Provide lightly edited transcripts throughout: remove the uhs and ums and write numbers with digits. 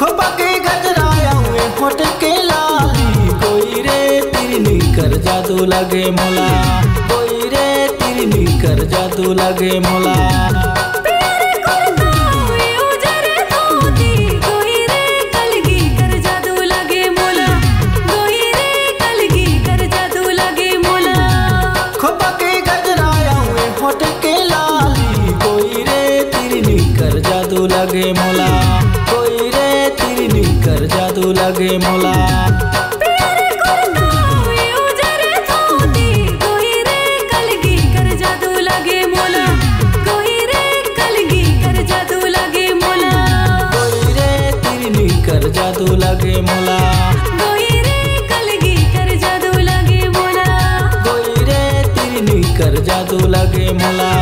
खोपा के गजराया हुए होठ के लाली, कोई रे तिरनी कर जादू लगे मोला, कोई रे तिरनी कर जादू लगे मोला। जादू लगे मोला, कोई रे तिरनी कर जादू लगे मोला। प्यारे करता हुए उजरे धोती, कोई रे कलगी कर जादू लगे मोला, कोई रे कलगी कर जादू लगे मोला। कोई रे तिरनी कर जादू लगे मोला, कोई रे कलगी कर जादू लगे मोला। कोई रे तिरनी कर जादू लगे मोला।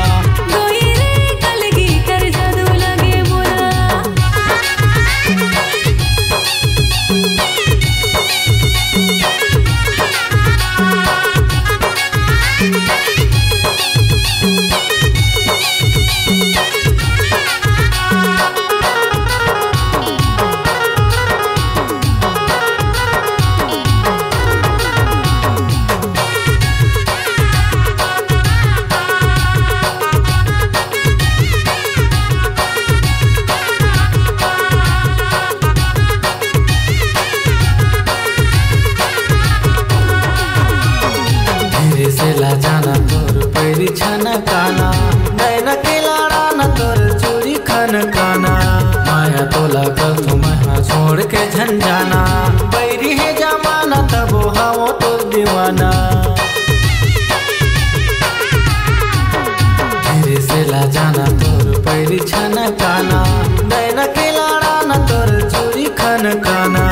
जाना तोर पैरी छन काना, नैना के लाड़ा न तोर चूड़ी खन काना। माया तोला कल तुम छोड़ के झन जाना, बैरी है जमाना तब हाओ तोर दीवाना। धीरे से ला जाना तोर पैरी छन काना, नैना के लाड़ा न तोर चूड़ी खन काना।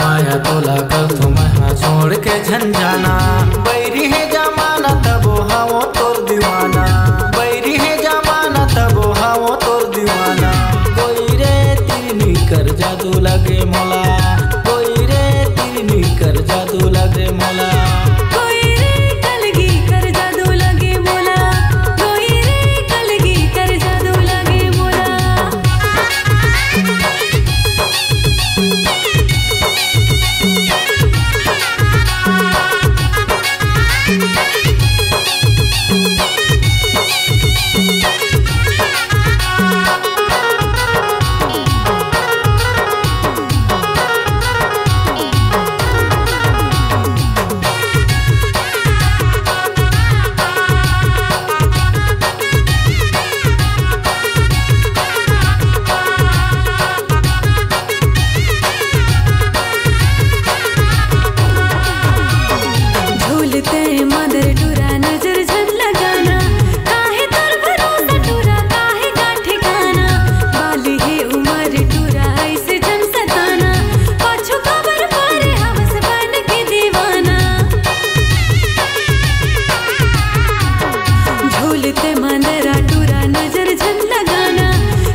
माया तोला कल तुम छोड़ के झन जाना, बैरी है जमाना तब हाओ तोर दीवाना, बैरी है जमाना तब हाओ तोर दीवाना। कोई रे तिरनी कर जादू लगे मोला, कोई रे तिरनी कर जादू लगे मोला। कोई रे कलगी कर जादू लगे मोला, कोई रे कलगी कर जादू लगे मोला। मदर टूरा नजर झन लगाना, काहे तोर भरोसा टूरा काहे का ठिकाना। बाली है उमर टूरा ऐसे झन सताना, पाछू खबर पारे हवस बन के दीवाना। झूलते मंदरा टूरा नजर झन लगाना,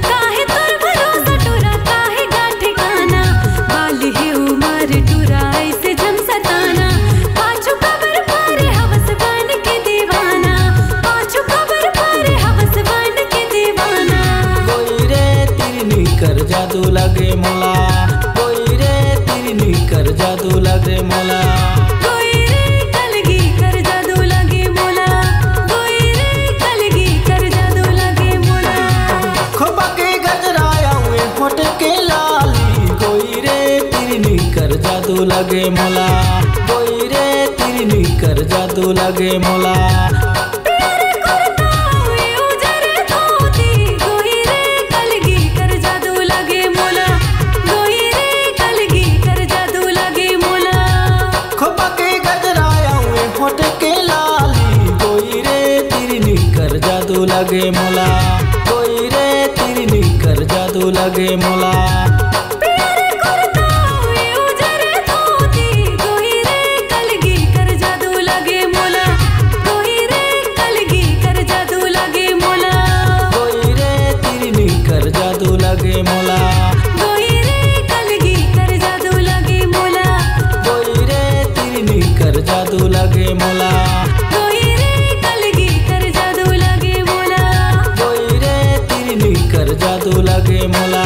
काहे तोर भरोसा टूरा काहे का ठिकाना। बाली है उमर टूरा ऐसे झन सताना, पाछू खबर पारे हवस बन के दीवाना, पाछू खबर पारे हवस बन के दीवाना। कोई रे तिरनी कर जादू लगे मोला, कोई रे तिरनी कर जादू लगे मोला। कोई रे कलगी कर जादू लगे मोला, कोई रे कलगी कर जादू लगे मोला। खोपा के गजराया हुए होठ के लाली, कोई रे तिरनी कर जादू लगे मोला, कोई रे तिरनी कर जादू लगे मोला। प्यारे करता हुए उजरे धोती, कोई रे कलगी कर जादू लगे मोला, कोई रे कलगी कर जादू लगे मोला। खोपा के गजराया हुए होठ के लाली, कोई रे तिरनी कर जादू लगे मोला, कोई रे तिरनी कर जादू लगे मोला। प्यारे करता हुए उजरे धोती, कोई रे कलगी कर जादू लगे मोला, कोई रे कलगी कर जादू लगे मोला। कोई रे तिरनी कर जादू लगे मोला, कोई रे कलगी कर जादू लगे मोला। कोई रे तिरनी कर जादू लगे मोला। कोई रे कलगी कर जादू लगे मोला, कोई रे तिरनी कर जादू लगे मोला।